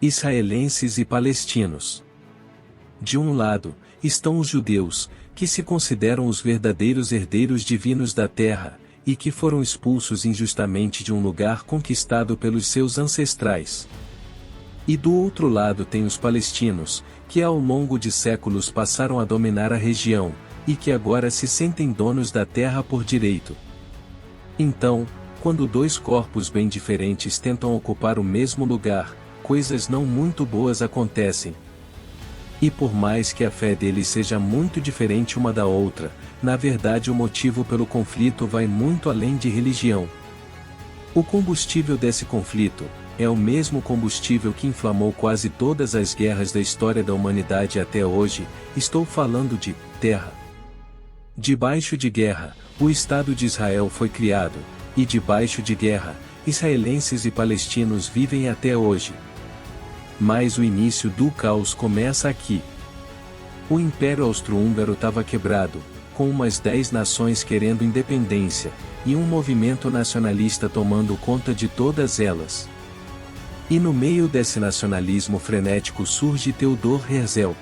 Israelenses e palestinos. De um lado, estão os judeus, que se consideram os verdadeiros herdeiros divinos da terra, e que foram expulsos injustamente de um lugar conquistado pelos seus ancestrais. E do outro lado tem os palestinos, que ao longo de séculos passaram a dominar a região, e que agora se sentem donos da terra por direito. Então, quando dois corpos bem diferentes tentam ocupar o mesmo lugar, coisas não muito boas acontecem. E por mais que a fé deles seja muito diferente uma da outra, na verdade o motivo pelo conflito vai muito além de religião. O combustível desse conflito é o mesmo combustível que inflamou quase todas as guerras da história da humanidade até hoje. Estou falando de terra. Debaixo de guerra, o Estado de Israel foi criado, e debaixo de guerra, israelenses e palestinos vivem até hoje. Mas o início do caos começa aqui. O Império Austro-Húngaro estava quebrado, com umas 10 nações querendo independência, e um movimento nacionalista tomando conta de todas elas. E no meio desse nacionalismo frenético surge Theodor Herzl.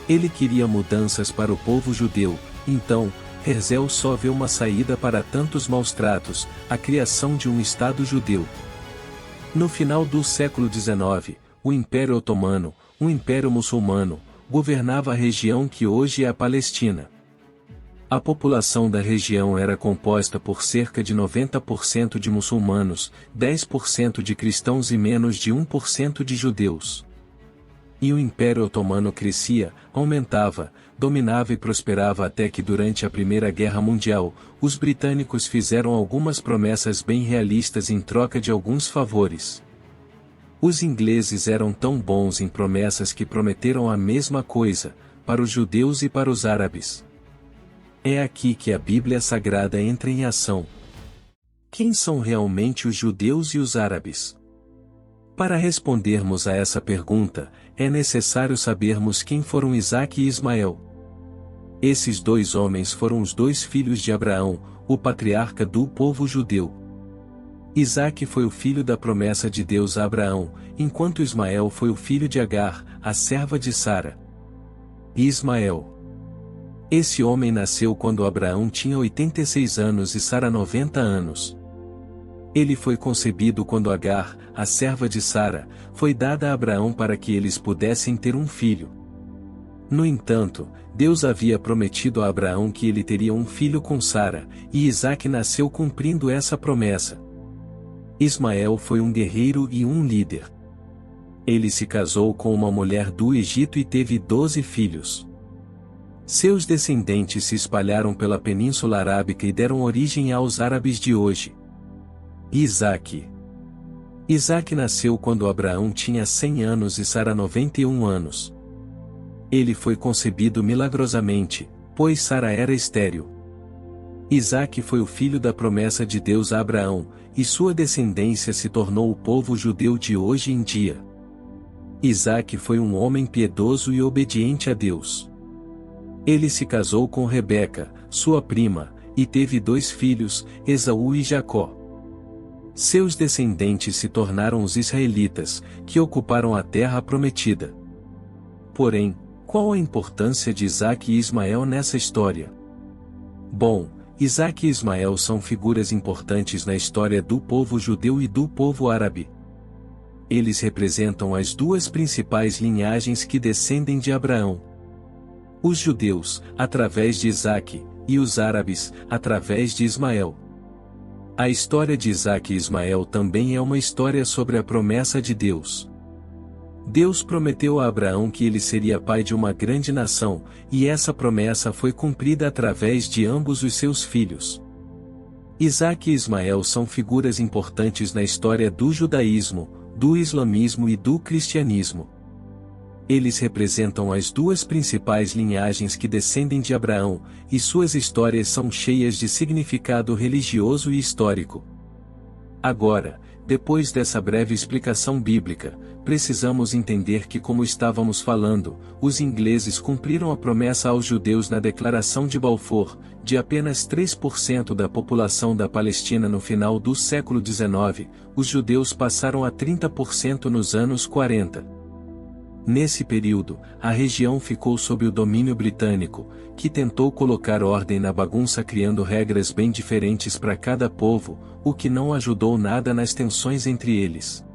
Ele queria mudanças para o povo judeu, então, Herzl só vê uma saída para tantos maus tratos, a criação de um Estado judeu. No final do século XIX, o Império Otomano, um império muçulmano, governava a região que hoje é a Palestina. A população da região era composta por cerca de 90% de muçulmanos, 10% de cristãos e menos de 1% de judeus. E o Império Otomano crescia, aumentava, dominava e prosperava até que durante a Primeira Guerra Mundial, os britânicos fizeram algumas promessas bem realistas em troca de alguns favores. Os ingleses eram tão bons em promessas que prometeram a mesma coisa, para os judeus e para os árabes. É aqui que a Bíblia Sagrada entra em ação. Quem são realmente os judeus e os árabes? Para respondermos a essa pergunta, é necessário sabermos quem foram Isaque e Ismael. Esses dois homens foram os dois filhos de Abraão, o patriarca do povo judeu. Isaque foi o filho da promessa de Deus a Abraão, enquanto Ismael foi o filho de Agar, a serva de Sara. Ismael. Esse homem nasceu quando Abraão tinha 86 anos e Sara 90 anos. Ele foi concebido quando Agar, a serva de Sara, foi dada a Abraão para que eles pudessem ter um filho. No entanto, Deus havia prometido a Abraão que ele teria um filho com Sara, e Isaque nasceu cumprindo essa promessa. Ismael foi um guerreiro e um líder. Ele se casou com uma mulher do Egito e teve 12 filhos. Seus descendentes se espalharam pela Península Arábica e deram origem aos árabes de hoje. Isaque. Isaque nasceu quando Abraão tinha 100 anos e Sara 91 anos. Ele foi concebido milagrosamente, pois Sara era estéril. Isaque foi o filho da promessa de Deus a Abraão, e sua descendência se tornou o povo judeu de hoje em dia. Isaque foi um homem piedoso e obediente a Deus. Ele se casou com Rebeca, sua prima, e teve 2 filhos, Esaú e Jacó. Seus descendentes se tornaram os israelitas, que ocuparam a terra prometida. Porém, qual a importância de Isaque e Ismael nessa história? Bom, Isaque e Ismael são figuras importantes na história do povo judeu e do povo árabe. Eles representam as duas principais linhagens que descendem de Abraão. Os judeus, através de Isaque, e os árabes, através de Ismael. A história de Isaque e Ismael também é uma história sobre a promessa de Deus. Deus prometeu a Abraão que ele seria pai de uma grande nação, e essa promessa foi cumprida através de ambos os seus filhos. Isaque e Ismael são figuras importantes na história do judaísmo, do islamismo e do cristianismo. Eles representam as duas principais linhagens que descendem de Abraão, e suas histórias são cheias de significado religioso e histórico. Agora, Depois dessa breve explicação bíblica, precisamos entender que, como estávamos falando, os ingleses cumpriram a promessa aos judeus na Declaração de Balfour, de apenas 3% da população da Palestina no final do século XIX, os judeus passaram a 30% nos anos 40. Nesse período, a região ficou sob o domínio britânico, que tentou colocar ordem na bagunça criando regras bem diferentes para cada povo, o que não ajudou nada nas tensões entre eles.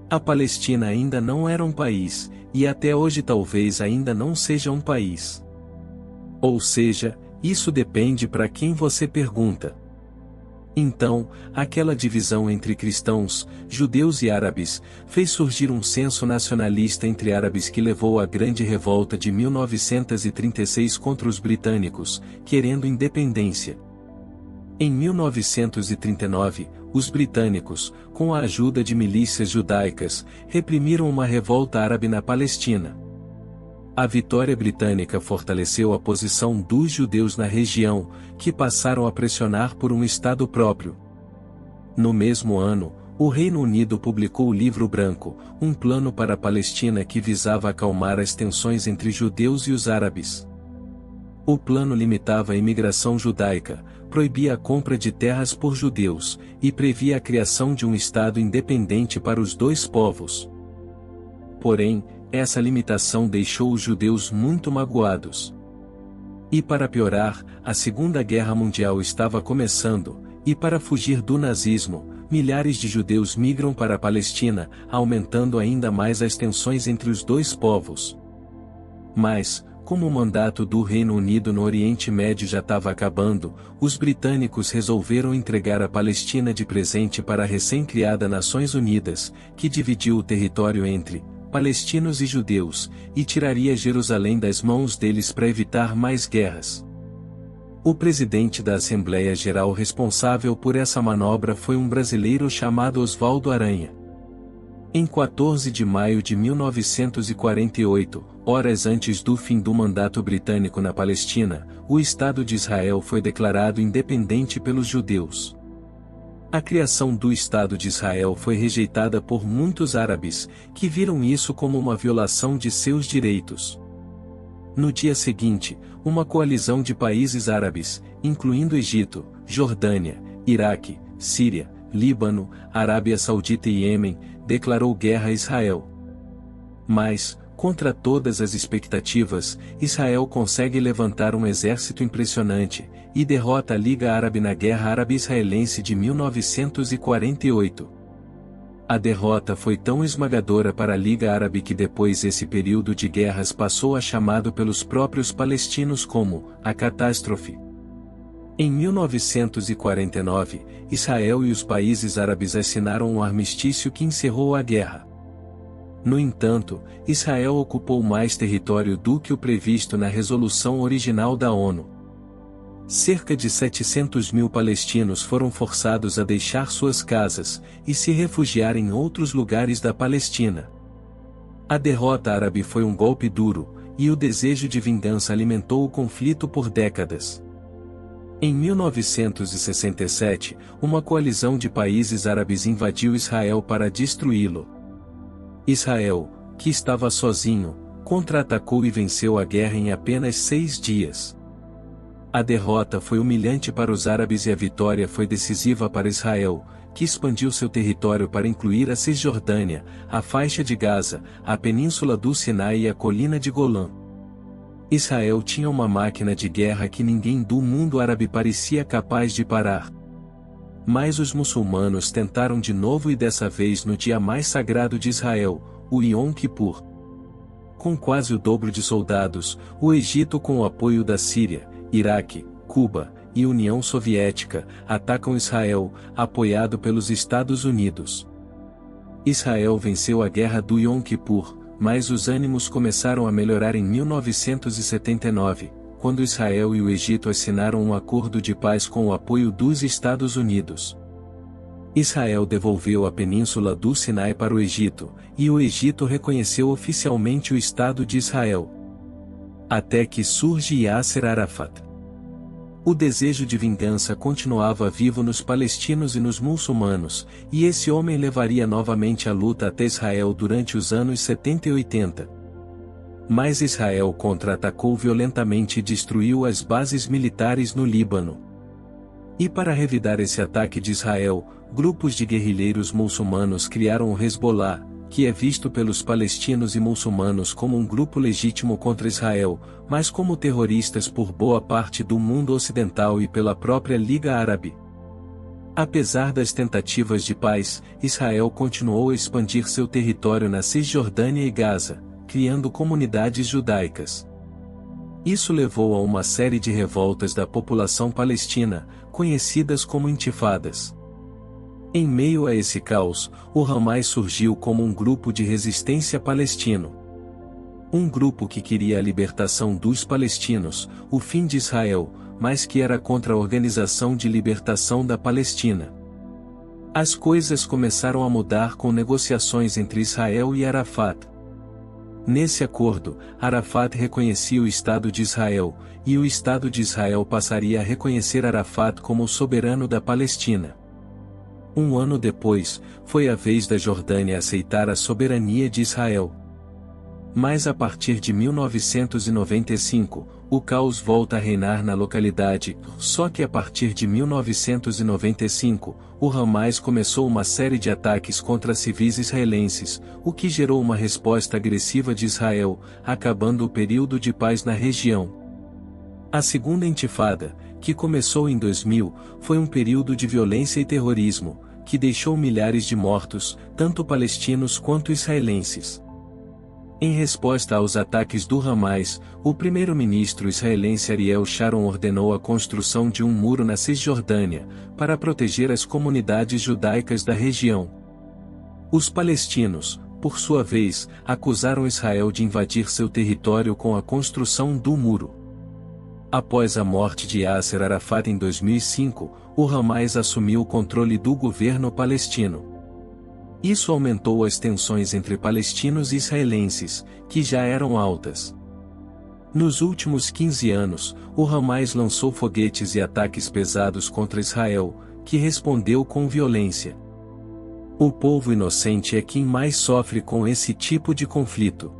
A Palestina ainda não era um país, e até hoje talvez ainda não seja um país. Ou seja, isso depende para quem você pergunta. Então, aquela divisão entre cristãos, judeus e árabes, fez surgir um senso nacionalista entre árabes que levou à grande revolta de 1936 contra os britânicos, querendo independência. Em 1939, os britânicos, com a ajuda de milícias judaicas, reprimiram uma revolta árabe na Palestina. A vitória britânica fortaleceu a posição dos judeus na região, que passaram a pressionar por um Estado próprio. No mesmo ano, o Reino Unido publicou o Livro Branco, um plano para a Palestina que visava acalmar as tensões entre judeus e os árabes. O plano limitava a imigração judaica, proibia a compra de terras por judeus, e previa a criação de um Estado independente para os dois povos. Porém, essa limitação deixou os judeus muito magoados. E para piorar, a Segunda Guerra Mundial estava começando, e para fugir do nazismo, milhares de judeus migram para a Palestina, aumentando ainda mais as tensões entre os dois povos. Mas, como o mandato do Reino Unido no Oriente Médio já estava acabando, os britânicos resolveram entregar a Palestina de presente para a recém-criada Nações Unidas, que dividiu o território entre palestinos e judeus, e tiraria Jerusalém das mãos deles para evitar mais guerras. O presidente da Assembleia Geral responsável por essa manobra foi um brasileiro chamado Oswaldo Aranha. Em 14 de maio de 1948, horas antes do fim do mandato britânico na Palestina, o Estado de Israel foi declarado independente pelos judeus. A criação do Estado de Israel foi rejeitada por muitos árabes, que viram isso como uma violação de seus direitos. No dia seguinte, uma coalizão de países árabes, incluindo Egito, Jordânia, Iraque, Síria, Líbano, Arábia Saudita e Iêmen, declarou guerra a Israel. Mas, contra todas as expectativas, Israel consegue levantar um exército impressionante, e derrota a Liga Árabe na Guerra Árabe-Israelense de 1948. A derrota foi tão esmagadora para a Liga Árabe que depois esse período de guerras passou a chamado pelos próprios palestinos como a catástrofe. Em 1949, Israel e os países árabes assinaram um armistício que encerrou a guerra. No entanto, Israel ocupou mais território do que o previsto na resolução original da ONU. Cerca de 700 mil palestinos foram forçados a deixar suas casas e se refugiar em outros lugares da Palestina. A derrota árabe foi um golpe duro, e o desejo de vingança alimentou o conflito por décadas. Em 1967, uma coalizão de países árabes invadiu Israel para destruí-lo. Israel, que estava sozinho, contra-atacou e venceu a guerra em apenas 6 dias. A derrota foi humilhante para os árabes e a vitória foi decisiva para Israel, que expandiu seu território para incluir a Cisjordânia, a faixa de Gaza, a península do Sinai e a colina de Golã. Israel tinha uma máquina de guerra que ninguém do mundo árabe parecia capaz de parar. Mas os muçulmanos tentaram de novo e dessa vez no dia mais sagrado de Israel, o Yom Kippur. Com quase o dobro de soldados, o Egito com o apoio da Síria, Iraque, Cuba e União Soviética, atacam Israel, apoiado pelos Estados Unidos. Israel venceu a guerra do Yom Kippur, mas os ânimos começaram a melhorar em 1979, quando Israel e o Egito assinaram um acordo de paz com o apoio dos Estados Unidos. Israel devolveu a península do Sinai para o Egito, e o Egito reconheceu oficialmente o Estado de Israel. Até que surge Yasser Arafat. O desejo de vingança continuava vivo nos palestinos e nos muçulmanos, e esse homem levaria novamente a luta até Israel durante os anos 70 e 80. Mas Israel contra-atacou violentamente e destruiu as bases militares no Líbano. E para revidar esse ataque de Israel, grupos de guerrilheiros muçulmanos criaram o Hezbollah, que é visto pelos palestinos e muçulmanos como um grupo legítimo contra Israel, mas como terroristas por boa parte do mundo ocidental e pela própria Liga Árabe. Apesar das tentativas de paz, Israel continuou a expandir seu território na Cisjordânia e Gaza, criando comunidades judaicas. Isso levou a uma série de revoltas da população palestina, conhecidas como intifadas. Em meio a esse caos, o Hamas surgiu como um grupo de resistência palestino. Um grupo que queria a libertação dos palestinos, o fim de Israel, mas que era contra a Organização de Libertação da Palestina. As coisas começaram a mudar com negociações entre Israel e Arafat. Nesse acordo, Arafat reconhecia o Estado de Israel, e o Estado de Israel passaria a reconhecer Arafat como o soberano da Palestina. Um ano depois, foi a vez da Jordânia aceitar a soberania de Israel. Mas a partir de 1995, o caos volta a reinar na localidade, só que a partir de 1995, o Hamas começou uma série de ataques contra civis israelenses, o que gerou uma resposta agressiva de Israel, acabando o período de paz na região. A segunda intifada, que começou em 2000, foi um período de violência e terrorismo, que deixou milhares de mortos, tanto palestinos quanto israelenses. Em resposta aos ataques do Hamas, o primeiro-ministro israelense Ariel Sharon ordenou a construção de um muro na Cisjordânia, para proteger as comunidades judaicas da região. Os palestinos, por sua vez, acusaram Israel de invadir seu território com a construção do muro. Após a morte de Yasser Arafat em 2005, o Hamas assumiu o controle do governo palestino. Isso aumentou as tensões entre palestinos e israelenses, que já eram altas. Nos últimos 15 anos, o Hamas lançou foguetes e ataques pesados contra Israel, que respondeu com violência. O povo inocente é quem mais sofre com esse tipo de conflito.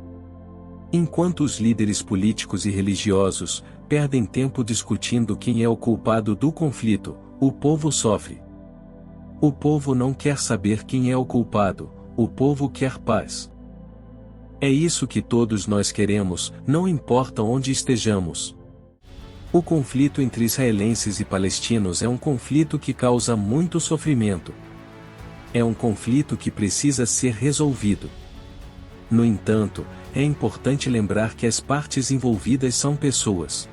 Enquanto os líderes políticos e religiosos perdem tempo discutindo quem é o culpado do conflito, o povo sofre. O povo não quer saber quem é o culpado, o povo quer paz. É isso que todos nós queremos, não importa onde estejamos. O conflito entre israelenses e palestinos é um conflito que causa muito sofrimento. É um conflito que precisa ser resolvido. No entanto, é importante lembrar que as partes envolvidas são pessoas.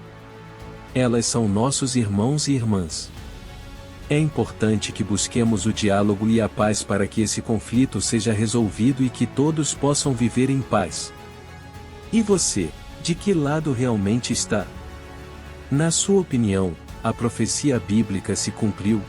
Elas são nossos irmãos e irmãs. É importante que busquemos o diálogo e a paz para que esse conflito seja resolvido e que todos possam viver em paz. E você, de que lado realmente está? Na sua opinião, a profecia bíblica se cumpriu,